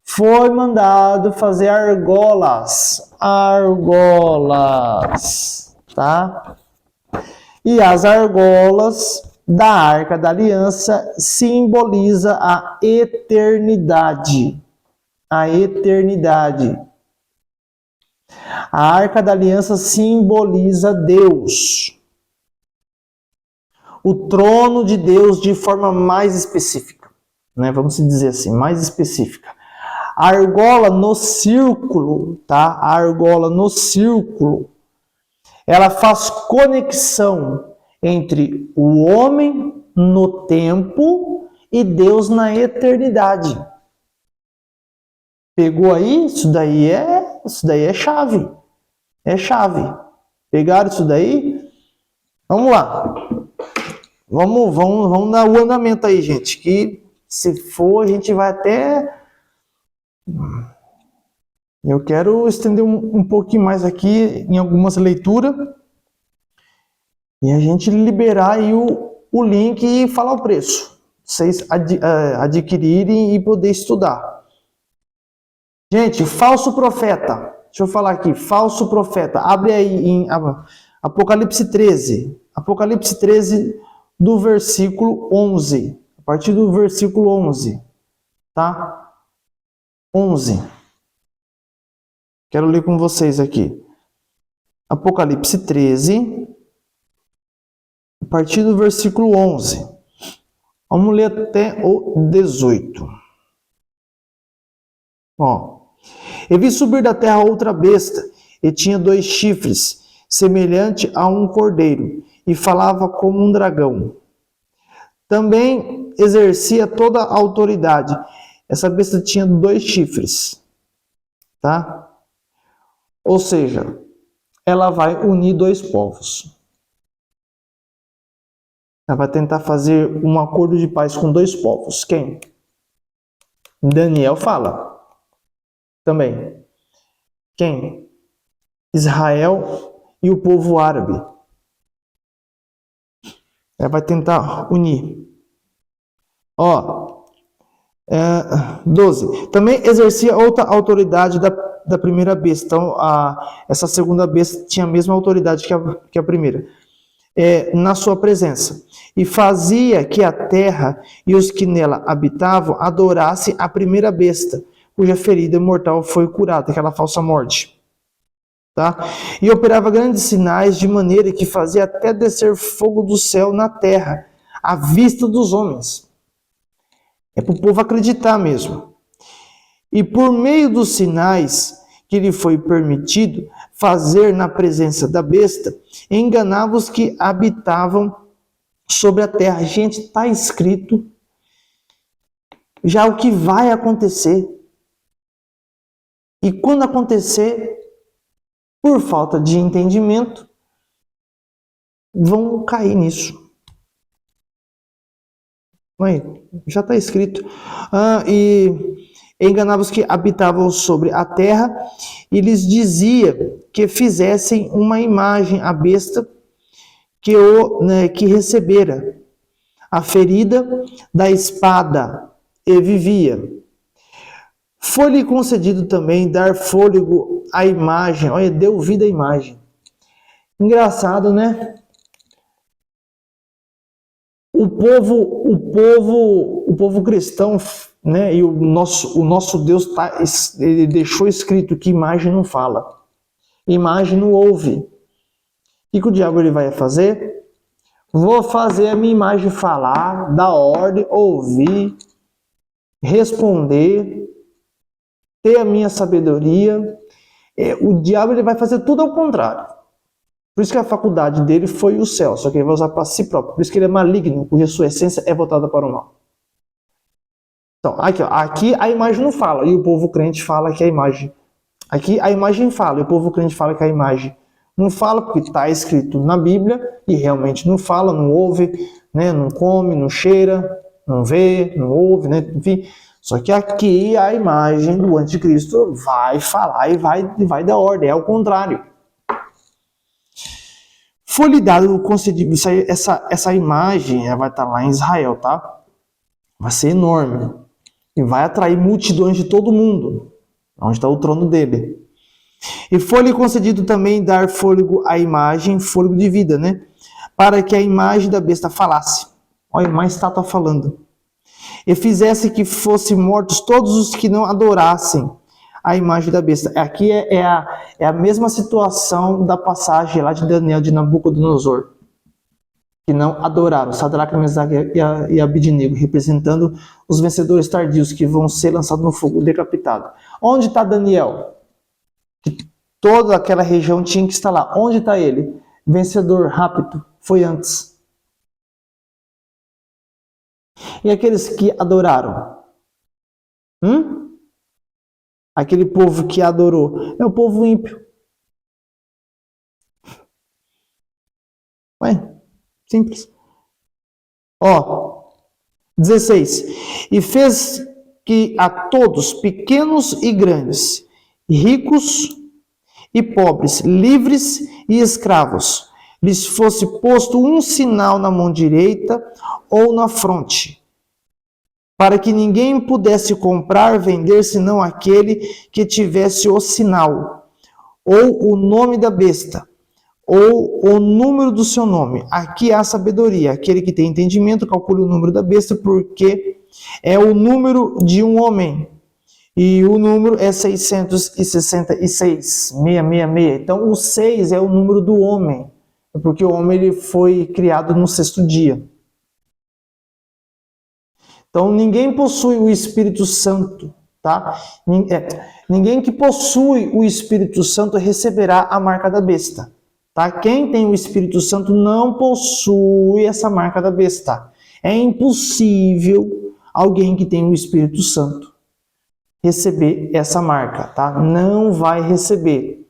foi mandado fazer argolas, tá? E as argolas da Arca da Aliança simboliza a eternidade. A eternidade. A Arca da Aliança simboliza Deus. O trono de Deus de forma mais específica, né? Vamos dizer assim, mais específica. A argola no círculo, tá? A argola no círculo, ela faz conexão entre o homem no tempo e Deus na eternidade. Pegou aí? Isso daí é chave. É chave. Pegaram isso daí? Vamos lá. Vamos dar o andamento aí, gente, que Se for, a gente vai até... Eu quero estender um pouquinho mais aqui em algumas leituras e a gente liberar aí o link e falar o preço. Vocês adquirirem e poder estudar. Gente, falso profeta. Deixa eu falar aqui, falso profeta. Abre aí em Apocalipse 13. Apocalipse 13 do versículo 11. A partir do versículo 11. Tá? 11. Quero ler com vocês aqui. Apocalipse 13, a partir do versículo 11. Vamos ler até o 18. Ó. E vi subir da terra outra besta, e tinha 2 chifres, semelhante a um cordeiro, e falava como um dragão. Também exercia toda a autoridade. Essa besta tinha 2 chifres. Tá? Ou seja, ela vai unir 2 povos. Ela vai tentar fazer um acordo de paz com 2 povos. Quem? Daniel fala. Também. Quem? Israel e o povo árabe. Ela vai tentar unir. Ó, 12. Também exercia outra autoridade da primeira besta. Então, essa segunda besta tinha a mesma autoridade que a primeira. Na sua presença. E fazia que a terra e os que nela habitavam adorassem a primeira besta, cuja ferida mortal foi curada, aquela falsa morte. Tá? E operava grandes sinais, de maneira que fazia até descer fogo do céu na terra, à vista dos homens. É para o povo acreditar mesmo. E por meio dos sinais que lhe foi permitido fazer na presença da besta, enganava os que habitavam sobre a terra. Gente, está escrito já o que vai acontecer. E quando acontecer, por falta de entendimento, vão cair nisso. Aí, já está escrito. E enganava os que habitavam sobre a terra e lhes dizia que fizessem uma imagem à besta que recebera a ferida da espada e vivia. Foi-lhe concedido também dar fôlego à imagem. Olha, deu vida à imagem. Engraçado, né? O povo cristão, né? E o nosso Deus ele deixou escrito que imagem não fala, imagem não ouve. O que o diabo ele vai fazer? Vou fazer a minha imagem falar, dar ordem, ouvir, responder, ter a minha sabedoria. O diabo ele vai fazer tudo ao contrário. Por isso que a faculdade dele foi o céu, só que ele vai usar para si próprio. Por isso que ele é maligno, cuja sua essência é voltada para o mal. Então, aqui a imagem não fala, e o povo crente fala que a imagem... Aqui a imagem fala, e o povo crente fala que a imagem não fala, porque está escrito na Bíblia, e realmente não fala, não ouve, né? Não come, não cheira, não vê, não ouve, né? Enfim... Só que aqui a imagem do anticristo vai falar e vai dar ordem, é o contrário. Foi-lhe dado, concedido, essa imagem vai estar lá em Israel, tá? Vai ser enorme. E vai atrair multidões de todo mundo, onde está o trono dele. E foi-lhe concedido também dar fôlego à imagem, fôlego de vida, né? Para que a imagem da besta falasse. Olha, uma estátua falando. E fizesse que fossem mortos todos os que não adorassem a imagem da besta. Aqui é a mesma situação da passagem lá de Daniel de Nabucodonosor, que não adoraram, Sadraque, Mesaque e Abednego, representando os vencedores tardios que vão ser lançados no fogo, decapitados. Onde está Daniel? Que toda aquela região tinha que estar lá. Onde está ele? Vencedor, rápido, foi antes. E aqueles que adoraram? Aquele povo que adorou é o povo ímpio. Ué, simples. Ó, 16. E fez que a todos, pequenos e grandes, ricos e pobres, livres e escravos, lhes fosse posto um sinal na mão direita ou na fronte, para que ninguém pudesse comprar, vender, senão aquele que tivesse o sinal, ou o nome da besta, ou o número do seu nome. Aqui há sabedoria. Aquele que tem entendimento, calcule o número da besta, porque é o número de um homem. E o número é 666, 666. Então, o 6 é o número do homem, porque o homem ele foi criado no sexto dia. Então, ninguém possui o Espírito Santo, tá? Ninguém que possui o Espírito Santo receberá a marca da besta, tá? Quem tem o Espírito Santo não possui essa marca da besta. É impossível alguém que tem o Espírito Santo receber essa marca, tá? Não vai receber.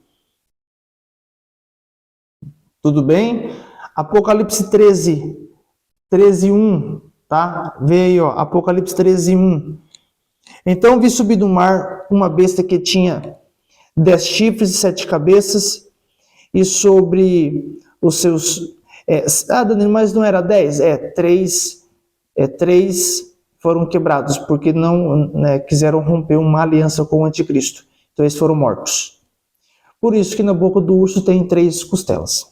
Tudo bem? Apocalipse 13:1, tá? Vê aí, ó, Apocalipse 13:1. Então vi subir do mar uma besta que tinha 10 chifres e 7 cabeças, e sobre os seus... Danilo, mas não era 10? Três foram quebrados, porque não quiseram romper uma aliança com o anticristo. Então eles foram mortos. Por isso que na boca do urso tem 3 costelas.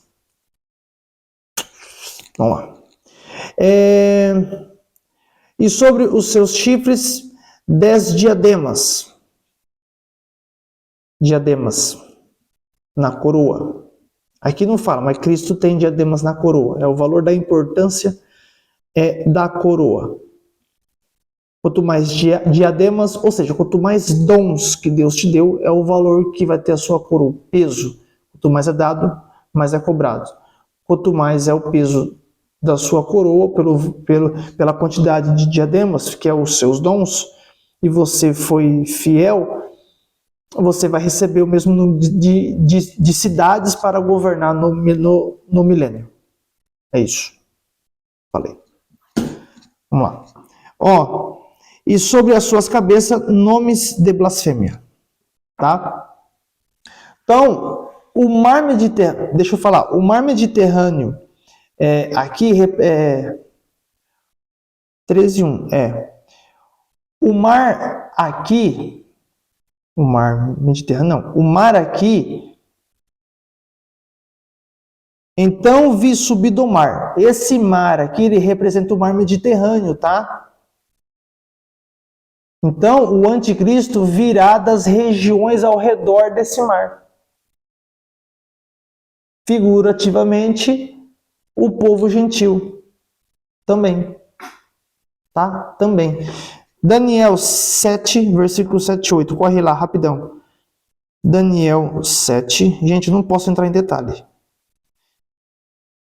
Vamos lá. E sobre os seus chifres, 10 diademas. Diademas na coroa. Aqui não fala, mas Cristo tem diademas na coroa. É o valor da importância da coroa. Quanto mais diademas, ou seja, quanto mais dons que Deus te deu, é o valor que vai ter a sua coroa, peso. Quanto mais é dado, mais é cobrado. Quanto mais é o peso da sua coroa, pela quantidade de diademas, que é os seus dons, e você foi fiel, você vai receber o mesmo número de cidades para governar no milênio. É isso. Falei. Vamos lá. E sobre as suas cabeças, nomes de blasfêmia. Tá? Então, o mar Mediterrâneo, deixa eu falar, o mar Mediterrâneo, aqui, 13:1, o mar aqui, o mar Mediterrâneo, não, o mar aqui, então vi subir do mar. Esse mar aqui, ele representa o mar Mediterrâneo, tá? Então, o anticristo virá das regiões ao redor desse mar. Figurativamente, o povo gentil também. Tá? Também. Daniel 7, versículo 7 e 8. Corre lá, rapidão. Daniel 7. Gente, não posso entrar em detalhe.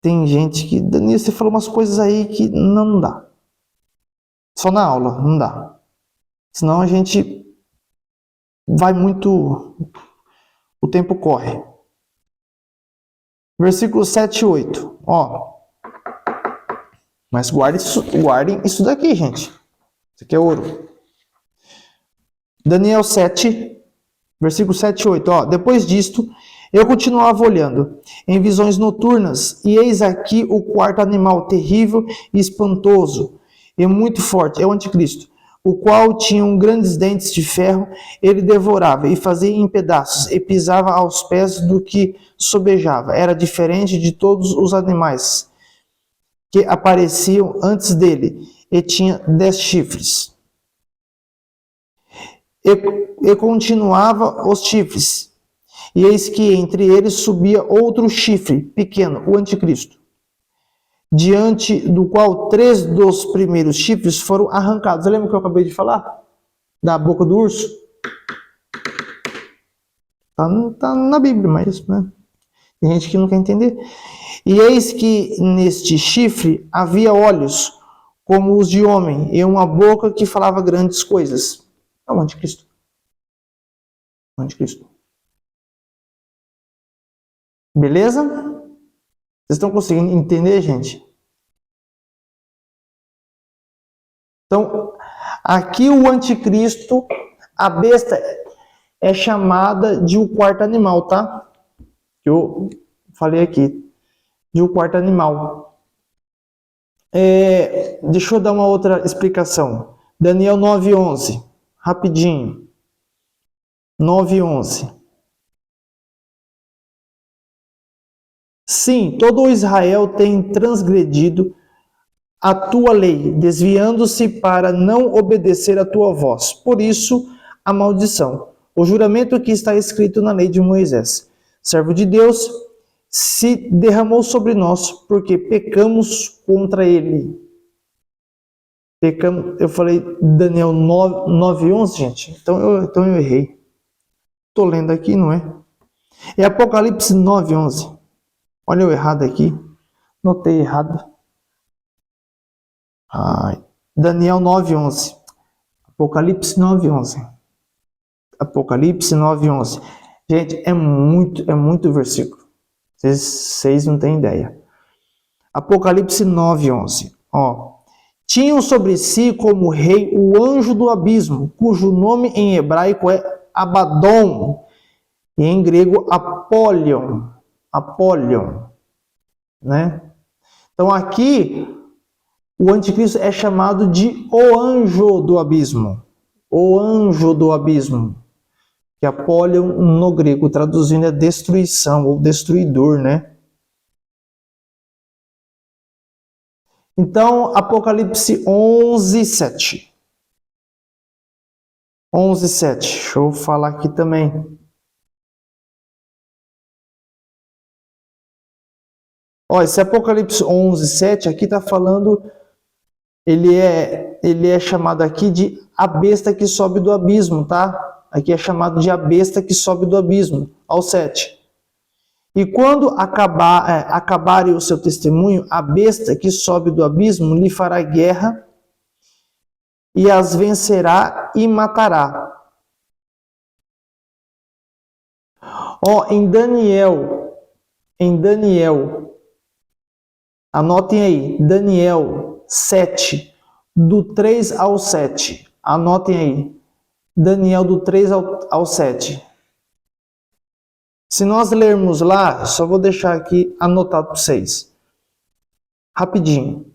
Tem gente que... Daniel, você falou umas coisas aí que não dá. Só na aula, não dá. Senão a gente vai muito... O tempo corre. Versículo 7 e 8. Mas guardem isso daqui, gente. Isso aqui é ouro. Daniel 7, versículo 7 e 8. Depois disto, eu continuava olhando em visões noturnas, e eis aqui o quarto animal terrível e espantoso, e muito forte, é o anticristo, o qual tinha grandes dentes de ferro. Ele devorava e fazia em pedaços, e pisava aos pés do que sobejava. Era diferente de todos os animais que apareciam antes dele, e tinha 10 chifres. E continuava os chifres, e eis que entre eles subia outro chifre, pequeno, o anticristo, diante do qual 3 dos primeiros chifres foram arrancados. Você lembra que eu acabei de falar? Da boca do urso? Tá na Bíblia, mas tem gente que não quer entender. E eis que neste chifre havia olhos, como os de homem, e uma boca que falava grandes coisas. É o anticristo. O anticristo. Beleza? Vocês estão conseguindo entender, gente? Então, aqui o anticristo, a besta é chamada de o quarto animal, tá? Que eu falei aqui, de o quarto animal. Deixa eu dar uma outra explicação. Daniel 9:11, rapidinho. 9:11. Sim, todo o Israel tem transgredido a tua lei, desviando-se para não obedecer a tua voz. Por isso, a maldição. O juramento que está escrito na lei de Moisés, servo de Deus, se derramou sobre nós, porque pecamos contra ele. Pecamos, eu falei Daniel 9:11, gente. Então eu errei. Estou lendo aqui, não é? É Apocalipse 9:11. Olha eu errado aqui. Notei errado. Daniel 9:11. Apocalipse 9:11. Apocalipse 9:11. Gente, é muito versículo. Vocês não têm ideia. Apocalipse 9:11. Tinham sobre si como rei o anjo do abismo, cujo nome em hebraico é Abaddon e em grego Apollyon. Apollyon, né? Então aqui o anticristo é chamado de o anjo do abismo. O anjo do abismo. Que Apollyon no grego, traduzindo, é destruição ou destruidor, né? Então, Apocalipse 11:7. 11:7. Deixa eu falar aqui também. Esse Apocalipse 11:7 aqui está falando, ele é chamado aqui de a besta que sobe do abismo, tá? Aqui é chamado de a besta que sobe do abismo, ao 7. E quando acabarem o seu testemunho, a besta que sobe do abismo lhe fará guerra e as vencerá e matará. Em Daniel, anotem aí, Daniel 7, do 3 ao 7. Anotem aí, Daniel do 3 ao 7. Se nós lermos lá, só vou deixar aqui anotado para vocês. Rapidinho.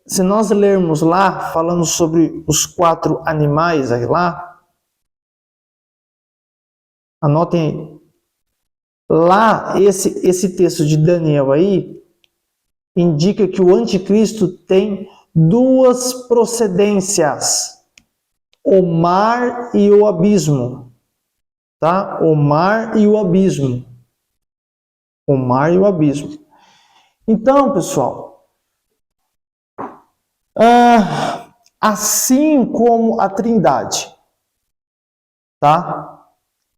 Se nós lermos lá, falando sobre os 4 animais aí lá, anotem aí. Lá, esse texto de Daniel aí, indica que o anticristo tem 2 procedências. O mar e o abismo. Tá? O mar e o abismo. O mar e o abismo. Então, pessoal, assim como a Trindade, tá?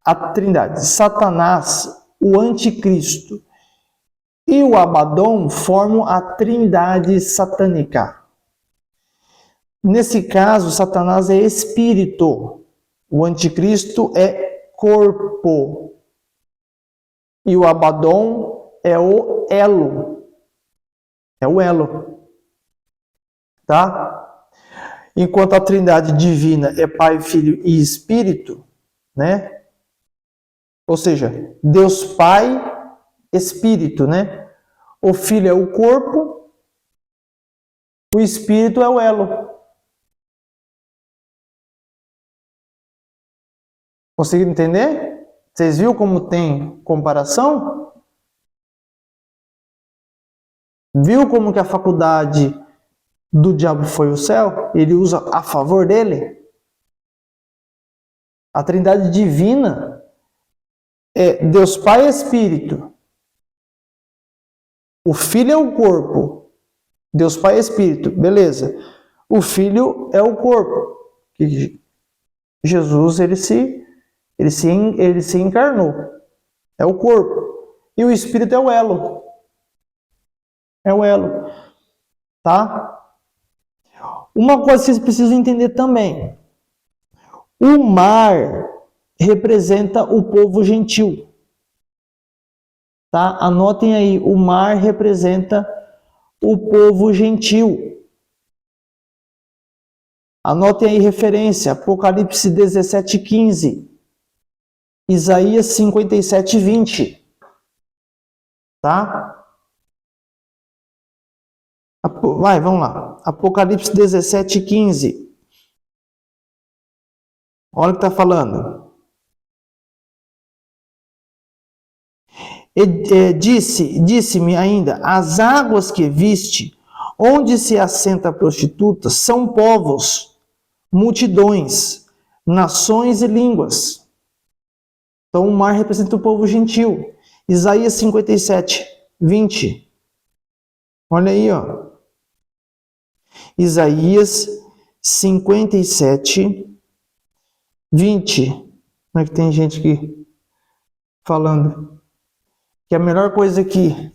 A Trindade, Satanás, o anticristo e o Abaddon formam a Trindade satânica. Nesse caso, Satanás é espírito, o anticristo é corpo e o Abaddon é o elo. É o elo. Tá? Enquanto a Trindade divina é Pai, Filho e Espírito, né? Ou seja, Deus Pai, Espírito, né? O Filho é o corpo, o Espírito é o elo. Conseguiram entender? Vocês viram como tem comparação? Viu como que a faculdade do diabo foi o céu? Ele usa a favor dele? A Trindade divina é Deus Pai e Espírito. O Filho é o corpo. Deus Pai e Espírito. Beleza. O Filho é o corpo. Jesus, ele se encarnou. É o corpo. E o Espírito é o elo. É o elo. Tá? Uma coisa que vocês precisam entender também. O mar representa o povo gentil. Tá? Anotem aí, o mar representa o povo gentil. Anotem aí referência, Apocalipse 17:15, Isaías 57:20, tá? Vamos lá. Apocalipse 17:15. Olha o que está falando. Disse-me ainda, as águas que viste, onde se assenta a prostituta, são povos, multidões, nações e línguas. Então o mar representa o povo gentil. Isaías 57:20. Olha aí, ó. Isaías 57:20. Como é que tem gente aqui falando que a melhor coisa que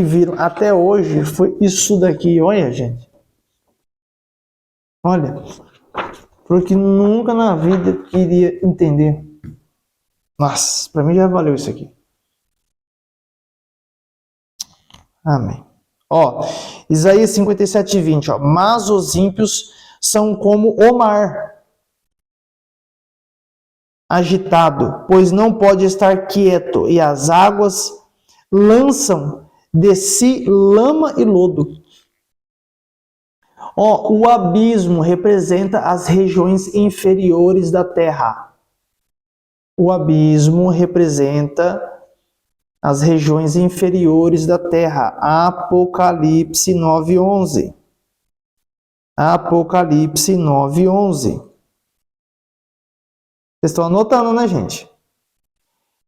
viram até hoje foi isso daqui? Olha, gente. Olha, porque nunca na vida queria entender. Nossa, para mim já valeu isso aqui. Amém. Ó, Isaías 57:20, ó. Mas os ímpios são como o mar, agitado, pois não pode estar quieto, e as águas lançam de si lama e lodo. Ó, o abismo representa as regiões inferiores da terra. O abismo representa as regiões inferiores da terra. Apocalipse 9:11. Apocalipse 9:11. Vocês estão anotando, né, gente?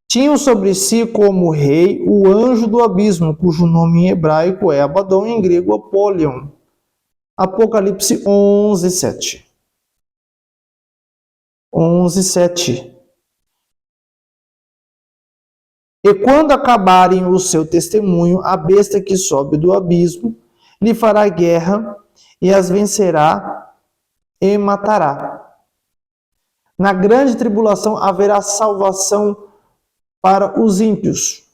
Tinham sobre si como rei o anjo do abismo, cujo nome em hebraico é Abaddon, em grego Apollyon. Apocalipse 11:7. 11:7. E quando acabarem o seu testemunho, a besta que sobe do abismo lhe fará guerra e as vencerá e matará. Na grande tribulação haverá salvação para os ímpios.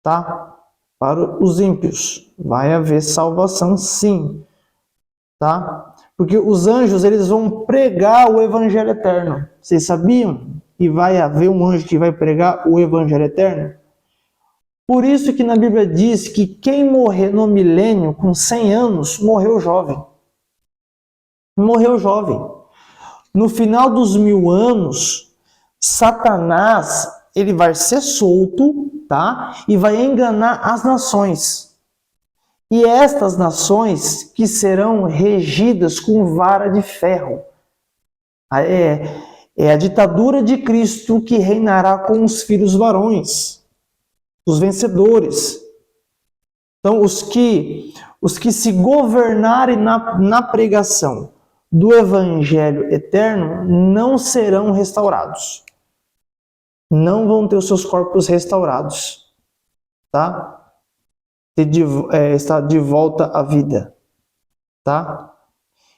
Tá? Para os ímpios. Vai haver salvação, sim. Tá? Porque os anjos, eles vão pregar o evangelho eterno. Vocês sabiam? E vai haver um anjo que vai pregar o evangelho eterno? Por isso que na Bíblia diz que quem morrer no milênio com 100 anos, morreu jovem. Morreu jovem. No final dos 1000 anos, Satanás, ele vai ser solto, tá? E vai enganar as nações. E estas nações que serão regidas com vara de ferro. É a ditadura de Cristo que reinará com os filhos varões, os vencedores. Então, os que se governarem na pregação do Evangelho eterno não serão restaurados. Não vão ter os seus corpos restaurados. Tá? Está de volta à vida. Tá?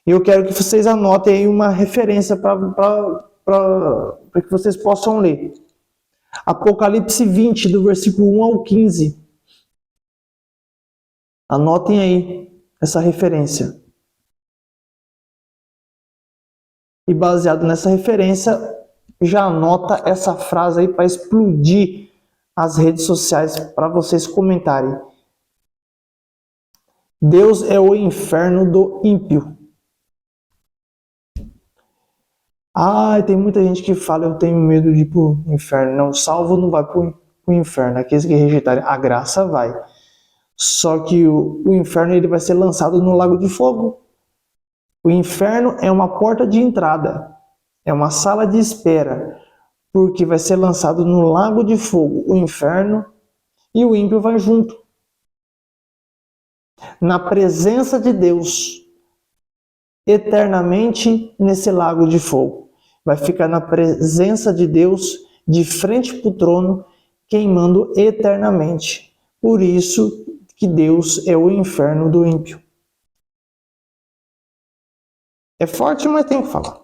E eu quero que vocês anotem aí uma referência para que vocês possam ler. Apocalipse 20, do versículo 1 ao 15. Anotem aí essa referência. E baseado nessa referência, já anota essa frase aí para explodir as redes sociais para vocês comentarem. Deus é o inferno do ímpio. Tem muita gente que fala, eu tenho medo de ir para o inferno. Não, salvo não vai para o inferno. Aqueles que rejeitarem a graça vai. Só que o inferno ele vai ser lançado no lago de fogo. O inferno é uma porta de entrada. É uma sala de espera. Porque vai ser lançado no lago de fogo. O inferno e o ímpio vai junto. Na presença de Deus. Eternamente nesse lago de fogo. Vai ficar na presença de Deus, de frente para o trono, queimando eternamente. Por isso que Deus é o inferno do ímpio. É forte, mas tem que falar.